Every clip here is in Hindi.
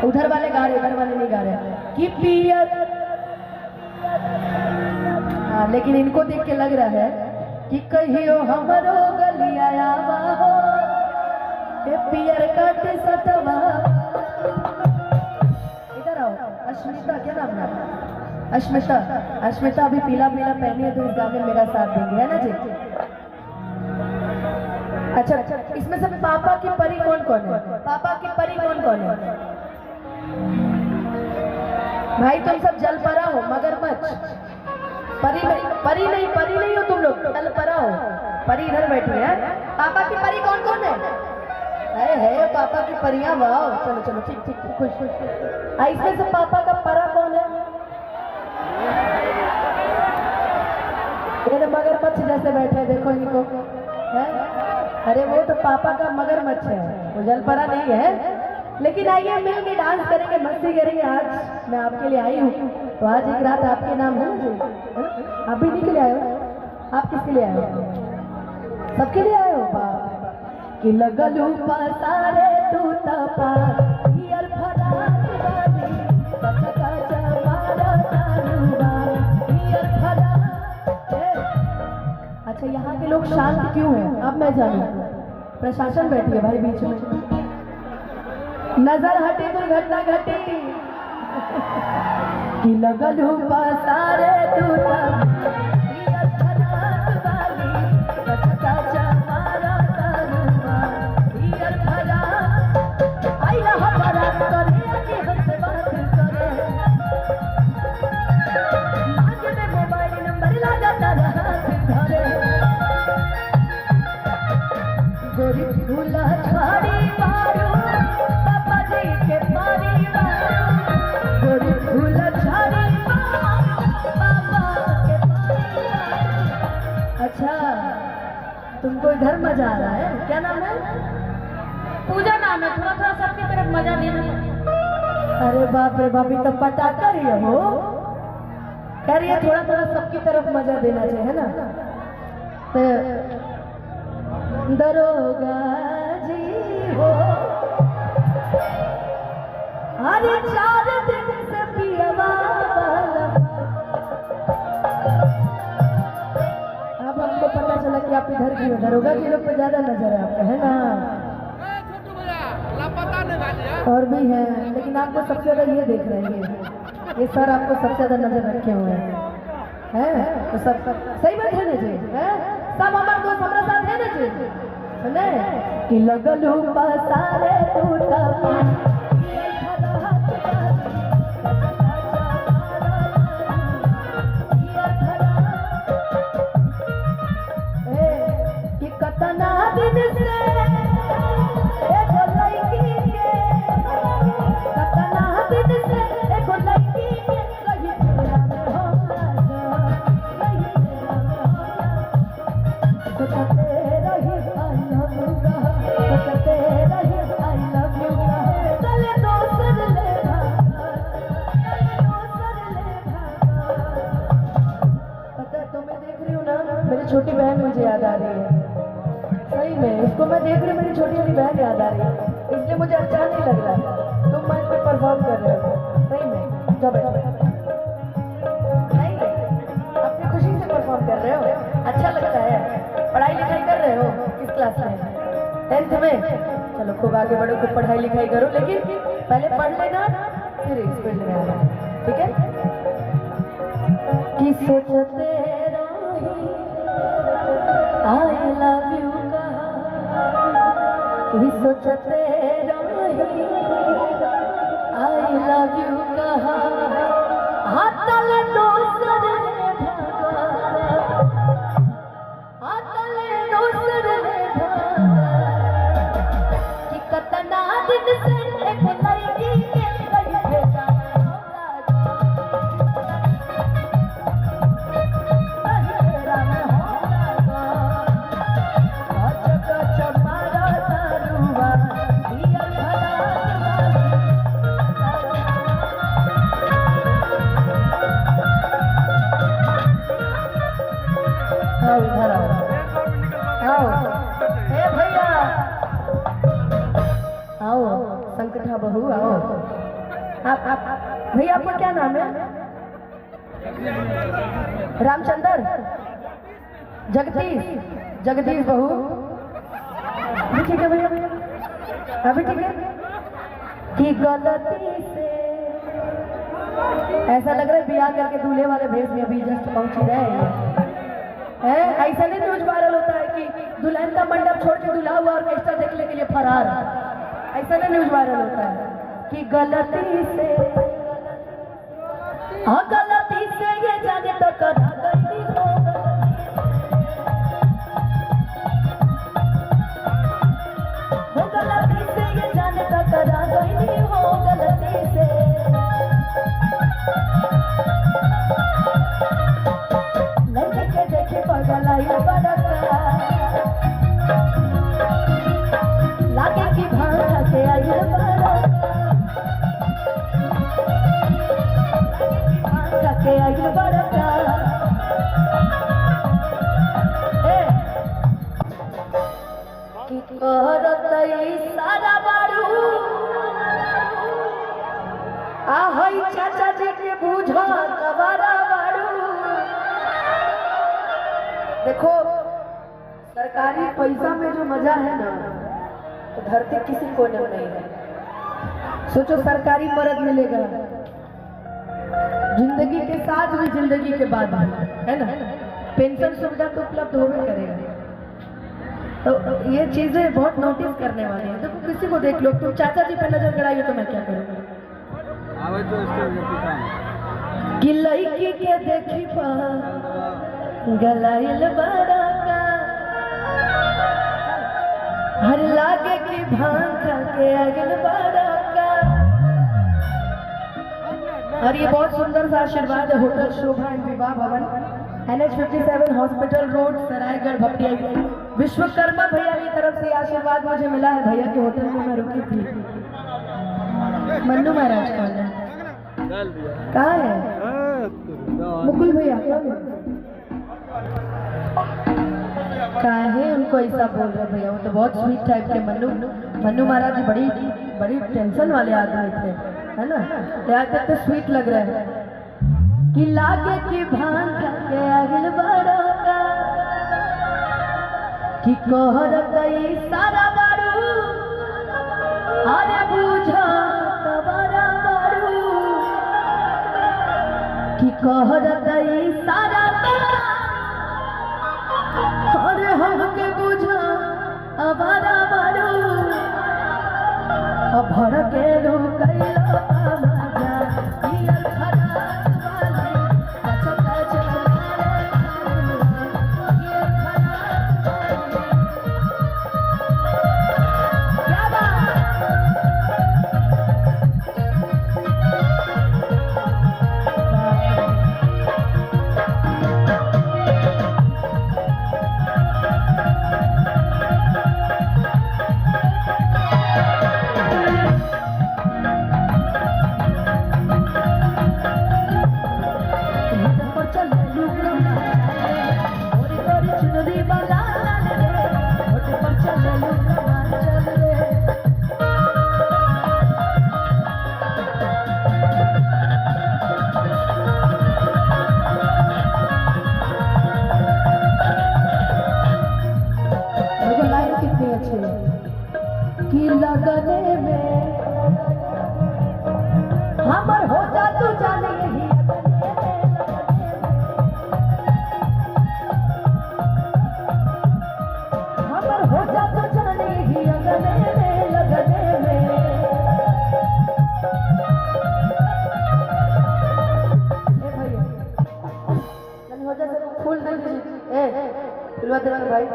उधर वाले गा रहे, इधर वाले नहीं गा रहे कि पियर। हाँ, लेकिन इनको देख के लग रहा है कि कहियो हमरो गलिया आवा हो ए पियर काट सटवा। इधर आओ, अश्मिता, क्या नाम है? अश्मिता। अश्मिता अभी पीला पीला पहनी है तो इस गाने में मेरा साथ देंगे, है ना जी? अच्छा, इसमें से पापा की परी कौन कौन है? पापा की परी कौन कौन है? भाई तुम सब जल परा हो, मगरमच्छ। परी नहीं हो तुम लोग, जल परा हो। परी इधर बैठी है। पापा की परी कौन कौन है पापा की परियां, वाह। चलो चलो, ठीक ठीक, खुश खुश खुश। इसमें से पापा का परा कौन है? ये मगरमच्छ जैसे बैठे, देखो इनको, है? अरे वो तो पापा का मगरमच्छ है, वो जलपरा नहीं है। लेकिन आइए मिल के डांस करेंगे, मस्ती करेंगे। आज मैं आपके लिए आई हूँ, तो आज एक रात आपके नाम है ना जी? आप भी नहीं के लिए आए हो? आप किसके लिए आए हो? सबके लिए आए हो? बाप कि लगलू पसारे तू तपा हियर फराक वाली कचका चमारा तारुबा हियर फराक। अच्छा, यहाँ के लोग शांत क्यों हैं? अब मैं जानू। प्रशासन बैठी है भाई बीच में, नजर हटे तो घटना घटे कि लगलू पसारे तू तपा हियर फराक वाली कचका चमारा तारुबा हियर फराक। आई रहा बारात करे कि हमसे बात करे, मांगे में मोबाइल नंबर ला जाता रहा धरे। गोरी भूला छाड़ी मारो पापा जी के पारी मारो, गोरी भूला छाड़ी मारो पापा के पारी मारो। अच्छा, तुमको इधर मजा आ रहा है? क्या नाम है? पूजा नाम है। थोड़ा थोड़ा सबकी तरफ मजा देना। अरे बाप रे बाप, तो पटाखा रही हो। कह रही है थोड़ा थोड़ा सबकी तरफ मजा देना चाहिए, है ना? तो दरोगा जी हो, अरे 4 दिन से पियवा वाला। अब हमको पता चला कि आप इधर की हो। दरोगा जी लोग पे ज्यादा नजर है आपका, है ना? और भी है, लेकिन आपको सबसे ज्यादा ये देख रहे हैं, ये सर आपको सबसे ज्यादा नजर रखे हुए हैं। तो सब सही बात है ना जी? है सब हमारे दोस्त हमारे साथ है ना जी? सुने कि लगलू पसारे तू तपा कि कतना दिन से छोटी बहन मुझे याद आ रही है। सही में इसको मैं देख रही हूँ, मेरी छोटी वाली बहन याद आ रही है, इसलिए मुझे अच्छा नहीं लग रहा है। तुम मंच पे परफॉर्म कर रहे हो, सही में जब नहीं अपनी खुशी से परफॉर्म कर रहे हो, अच्छा लगता है। पढ़ाई लिखाई कर रहे हो? किस क्लास में? 10th में? चलो खूब आगे बढ़ो, खूब पढ़ाई लिखाई करो, लेकिन पहले पढ़ लेना फिर इस फील्ड में आना, ठीक है? कि सोचते I love you कहा, सोचते रही I love you कहा, हाथल दूसरे भागा, हाथल दूसरे भागा। कि कतना दिन से एक लड़की के गई भेजा आओ संकटा बहू आओ। आप भैया आपका क्या नाम है? रामचंद्र, जगदीश बहू, अभी ठीक है भैया, अभी ठीक है। कि गलती से ऐसा लग रहा है बियाह करके दूल्हे वाले भेष में अभी जस्ट पहुंच ही रहे हैं। ऐसा नहीं न्यूज वायरल होता है कि दुल्हन का मंडप छोड़ के दूल्हा हुआ ऑर्केस्ट्रा देखने के लिए फरार। ऐसा नहीं न्यूज वायरल होता है कि गलती से, हाँ गलती से ये जाने टकरा गई हो, गलती से ये जाने टकरा गई हो, गलती से लड़के के देखे पगल आई बड़का, लागे की भांगा के आई बड़का, भांगा के आई बड़का। कि करत सारा बारू आहई चाचा जी के बूझा कबारा बारू। देखो सरकारी पैसा में जो मजा है ना, तो धरती किसी को नहीं है। सोचो सरकारी मदद मिलेगा जिंदगी के साथ भी, जिंदगी के बाद भी, है ना। पेंशन सुविधा तो उपलब्ध होवे करेगा। तो ये चीजें बहुत नोटिस करने वाली हैं। देखो किसी को देख लो, तुम चाचा जी पे नजर गड़ाई हो तो मैं क्या करूँगा। कि लड़की के देखी पा गलाइल बड़ा का, हर लागे की भांग के अगल बड़ा का। और ये बहुत सुंदर सा आशीर्वाद है होटल शोभा एंड विवाह भवन, NH57 hospital road, Saraigarh Bhaptiya. Vishwakarma भैया की तरफ से आशीर्वाद मुझे मिला है। भैया के होटल में मैं रुकी थी। मन्नू महाराज कौन है? कहाँ है मुकुल भैया? कहाँ है? उनको ऐसा बोल रहे भैया, वो तो बहुत स्वीट टाइप के मन्नू महाराज जी बड़ी टेंशन वाले आदमी थे, है ना। यहाँ तो स्वीट लग रहे हैं। कि लागे की भांग के अगल बड़ा का, कि कहर गई सारा बारू, अरे बूझा कबारा बारू। कि कहर गई सारा बारू, अरे हमके बूझा अबारा बारू। अब भर के रू कैला मजा पियल खराब वाली, कि लगने में हमर हो जा तू जाने यही हमर हो जा तू जाने यही लगने में भैया हो जा फूल दे दीजिए। फूलवा दे भाई,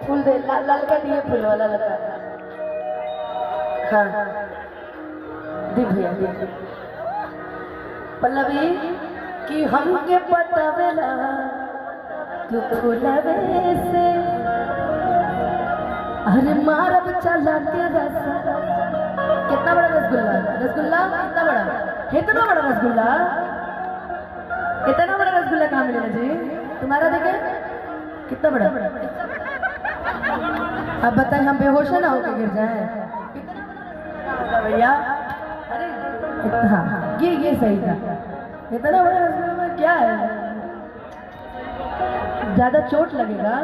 फूल दे, लाल का दिए फूल वाला लगा। हाँ दी भैया दी। पल्लवी कि हमके पटावेला तू फूलवे से, अरे मारब चला के रसा। कितना बड़ा रसगुल्ला? रसगुल्ला कितना बड़ा? इतना बड़ा रसगुल्ला? इतना बड़ा रसगुल्ला कहाँ मिलेगा जी? तुम्हारा देखे कितना बड़ा? अब बताए हम बेहोश ना होकर गिर जाए भैया। अरे हाँ ये सही था। इतना बड़ा रसगुल्ला में क्या है, ज्यादा चोट लगेगा।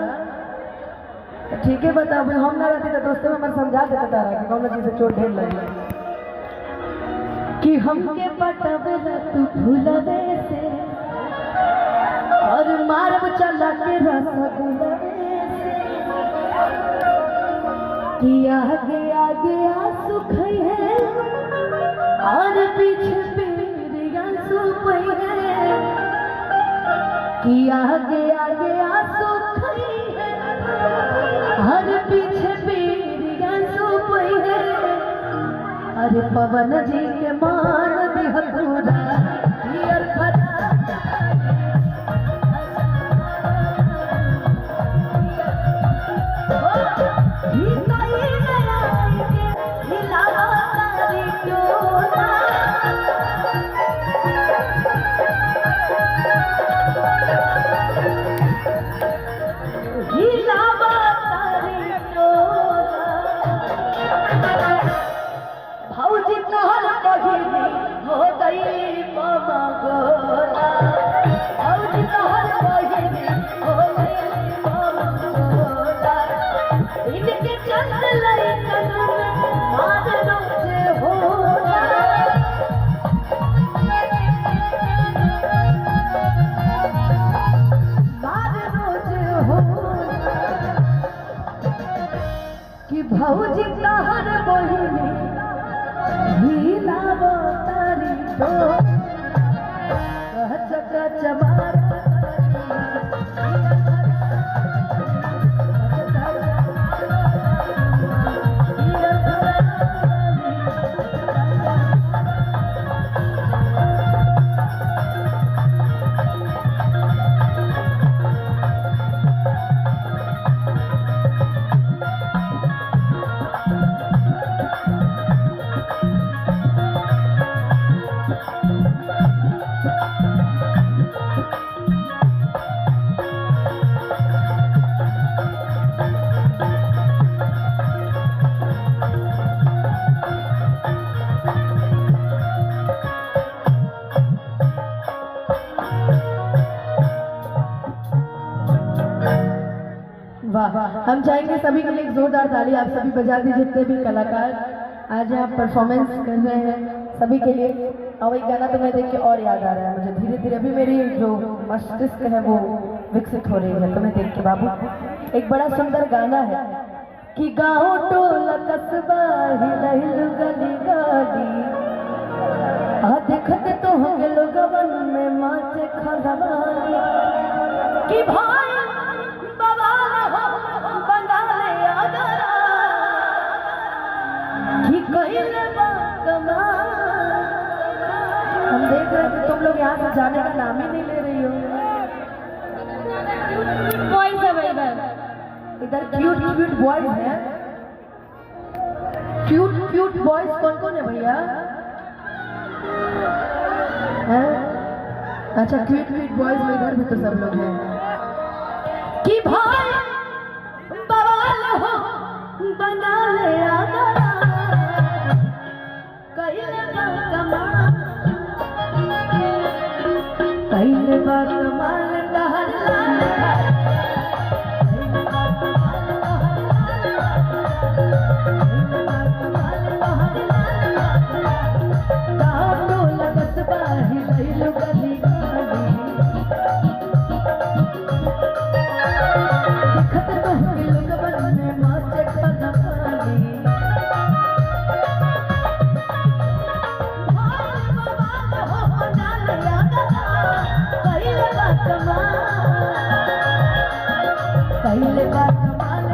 ठीक है बताओ भाई, हम ना रहते तो दोस्तों में मैं समझा देता तारा कि कौन चीज से चोट ढेर लगी कि हमके पटवे तू भूलवे से और मारब चला के रसगुल्ला कि आगे आगे आंसू खई है और पीछे पीर आंसू पई है कि आगे आगे आंसू खई है और पीछे पीर आंसू पई है। अरे पवन जी के मान दिह पूरा हियर फरा भौजी तहर बहिनी हिलावो तारी तो कच कच मार हम चाहेंगे सभी के लिए एक जोरदार ताली आप सभी बजा दी, जितने भी कलाकार आज यहाँ परफॉर्मेंस कर रहे हैं सभी के लिए। और वही गाना तो मैं देख के और याद आ रहा है मुझे, धीरे धीरे अभी मेरी जो मस्तिष्क है वो विकसित हो रही है तुम्हें देख के बाबू। एक बड़ा सुंदर गाना है कि गाँव टोला कस्बा हिलहिल गली गली देखते तो होंगे लोगवन में माचे खलवाली कि भाई हम देख रहे थे तुम लोग यहाँ से जाने का नाम ही नहीं ले रही हो। बॉयज है इधर, इधर क्यूट क्यूट बॉयज हैं। क्यूट क्यूट बॉयज कौन कौन है भैया? अच्छा क्यूट क्यूट बॉयज में इधर भी तो सब लोग हैं कि भाई बवाल हो बना ले कहीं बात कमाल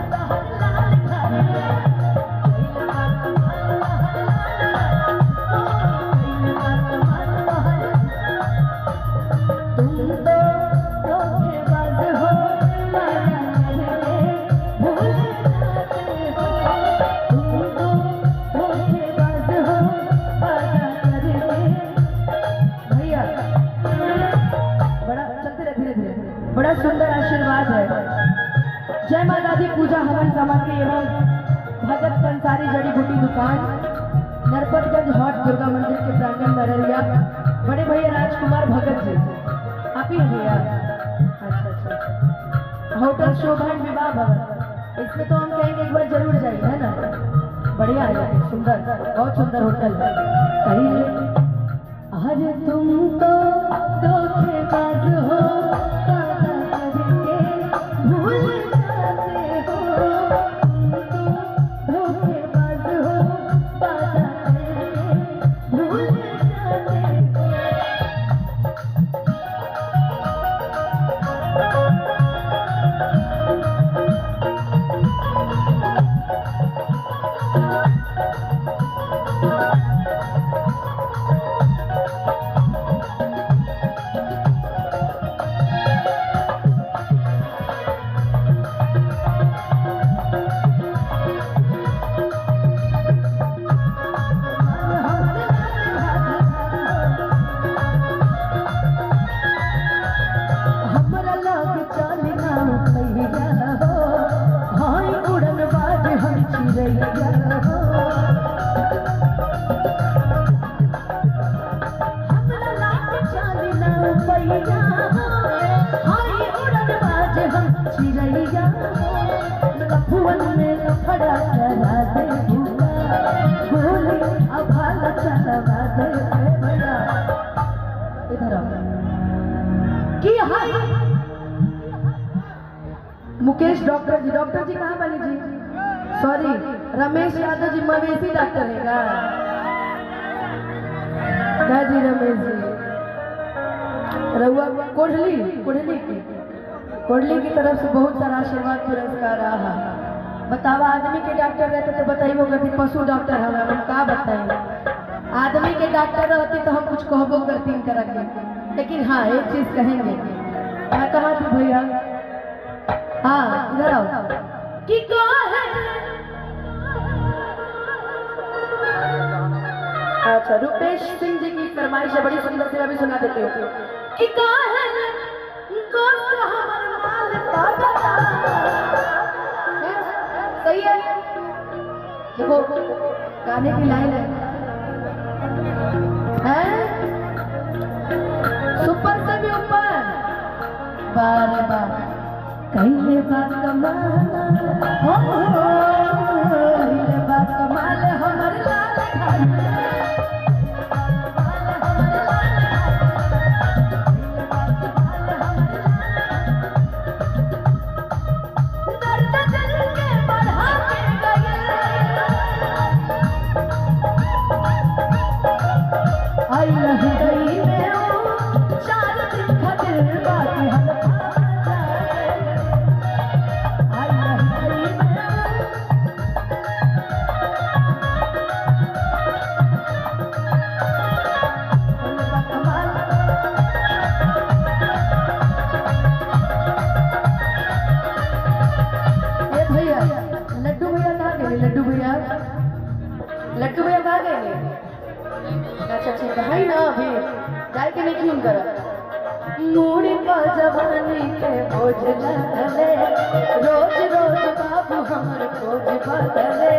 बड़ा सुंदर आशीर्वाद है। जय माता दी पूजा हवन सामग्री एवं भगत पंसारी जड़ी बूटी दुकान, नरपतगंज हॉट दुर्गा मंदिर के सुल्तानगंज अररिया। बड़े भैया राजकुमार भगत जी, आप ही हैं भैया? अच्छा। होटल शोभा एंड विवाह भवन, इसमें तो हम कहेंगे एक बार जरूर जाइए, है ना? बढ़िया है, सुंदर, बहुत सुंदर होटल है। कहिए अरे तुम तो धोखेबाज हो, वादा करके भूल जाते हो। तुम तो धोखेबाज हो, वादा करके भूल जाते हो। मुकेश डॉक्टर जी कहाँ बनी जी? सॉरी, रमेश यादव जी मवेशी डॉक्टर है क्या जी? रमेश जी रहुआ कोडली की तरफ से बहुत सारा आशीर्वाद पुरस्कार रहा। बतावा, आदमी के डॉक्टर रहते तो बताइबो करती पशु डॉक्टर हम का बताएं। आदमी के डॉक्टर रहती तो हम कुछ कहबो करती करा के, लेकिन हाँ एक चीज कहेंगे। मैं कहाँ थी भैया? हाँ इधर आओ। कि अच्छा, रुपेश सिंह जी की फरमाइश है, बड़ी सुंदर से अभी सुना देते हो। कि सही है, देखो गाने की लाइन है सुपर से भी ऊपर, बार बार कहीं बात कमाल, कहीं बात कमाल हमारे लाल लड्डू भैया कहाँ गए? अच्छा ठीक है ना, अभी जाए के नहीं क्यों कर मूड़ी का जवानी के बोझ लदले, रोज रोज बाबू हमर खोज बदले।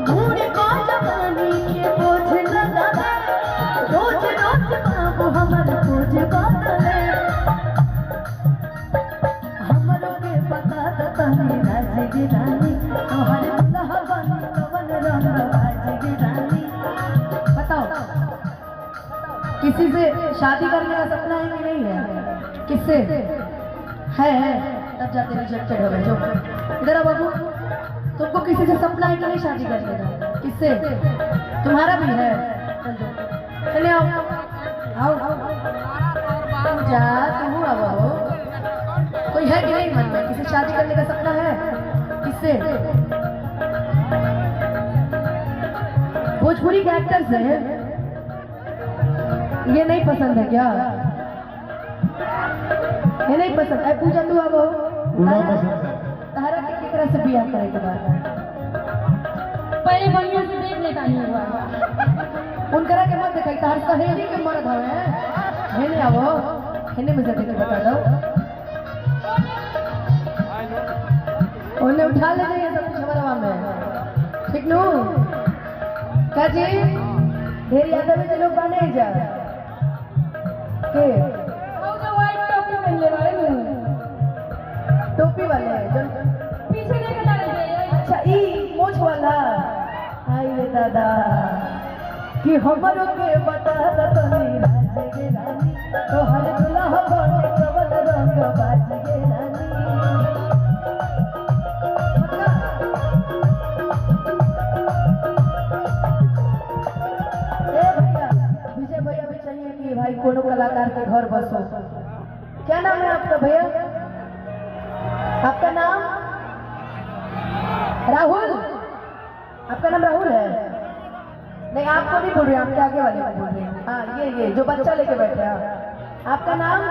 मूड़ी का जवानी के बोझ लदले, रोज रोज बाबू हमर खोज बदले। हमरो के पता तनी राजी रानी, तोहर दुल्हा बनी कवन रंग बाजी रानी। बताओ, किसी से शादी करने का सपना है कि नहीं है? किससे है? तब जाते रिजेक्टेड हो गए। जो इधर आओ बाबू, तुमको किसी से सपना है कि नहीं शादी करने का? किससे? तुम्हारा भी है? चले आओ आओ जा, तुम आओ। कोई है कि नहीं मन में किसी शादी करने का सपना है? किससे? भोजपुरी के एक्टर से ये नहीं पसंद है क्या? ये नहीं पसंद है? पूजा तू अब तारा के तरह से बियाह करे के बाद पहले बढ़िया से देख लेता नहीं हुआ उनकरा के मत देखा, तार सहेली के मर्द हवे हेने आवो, हेने में से देख के बता दो। उन्हें उठा ले जाइए सब कुछ हमारा में, ठीक नो? क्या जी ढेर यादव के लोग बने जा के वो जो व्हाइट टोपी पहनले वाले टोपी वाले जो पीछे लेके जा रहे हैं। अच्छा ई मोछ वाला आई रे दादा कि हमरो के बता तनी राज गे रानी तो हर दुल्हा बने कवन रंग बाज गे रानी विजय भैया भी चाहिए कि भाई कोनो कलाकार के घर बसो। क्या नाम है आपका भैया? आपका नाम राहुल? आपका नाम राहुल है? नहीं आपको नहीं बोल रहे, आपके आगे वाले को बोल रहे हैं। हाँ ये जो बच्चा लेके बैठे हैं। आपका नाम?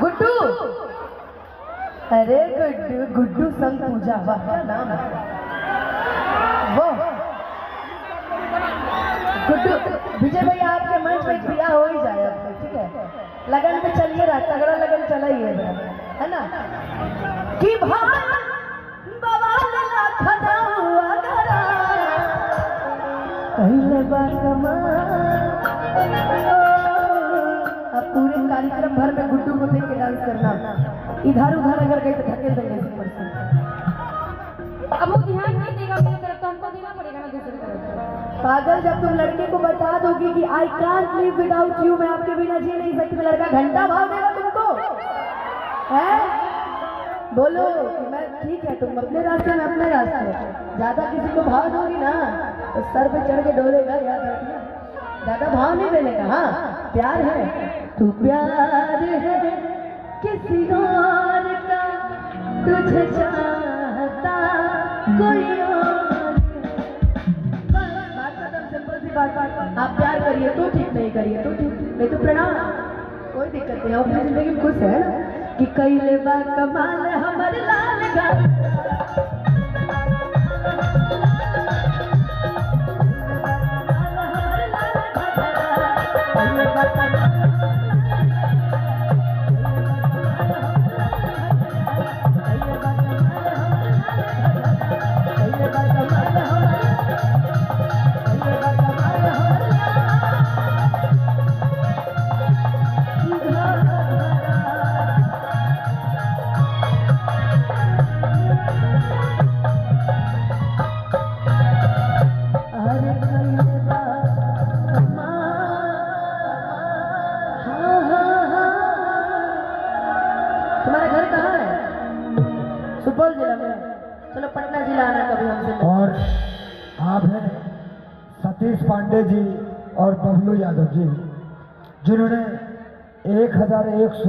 गुड्डू। अरे गुड्डू गुड्डू संग पूजा, वाह क्या नाम है वो। गुड्डू विजय भैया आपके मंच पे बिया हो ही जाए आपको, ठीक है? लगन पे चलिए रहा, तगड़ा लगन चला ही है ना? कि भाई बवाल खड़ा हुआ करा पहले बार अब पूरे कार्यक्रम भर में गुड्डू को देख के डांस करना, इधर उधर अगर गए तो धकेल देंगे ऊपर से। अब वो ध्यान नहीं देगा मेरी तरफ तो हमको देना पड़ेगा ना दूसरी तरफ। पागल, जब तुम लड़के को बता दोगी कि I can't live without you, मैं आपके बिना जी नहीं सकती, तो लड़का घंटा भाव देगा तुमको है? बोलो कि मैं ठीक है, तुम अपने रास्ते में अपने रास्ते, ज्यादा किसी को भाव दोगी ना तो सर पे चढ़ के डोलेगा, याद रखना। ज्यादा भाव नहीं देने का। हाँ प्यार है, तू प्यार है किसी और का, तुझे चाहता कोई और। बात खत्म, सिंपल सी बात। आप प्यार करिए तो ठीक, नहीं करिए तो ठीक, नहीं तो प्रणाम, कोई दिक्कत नहीं। अपनी जिंदगी में खुश है ना कि कैले बा कमाल हमारे लाल का। तुम्हारा घर कहाँ है? सुपौल जिला में? चलो पटना जिला आना कभी हमसे। और आप हैं सतीश पांडे जी और बबलू यादव जी, जिन्होंने 1100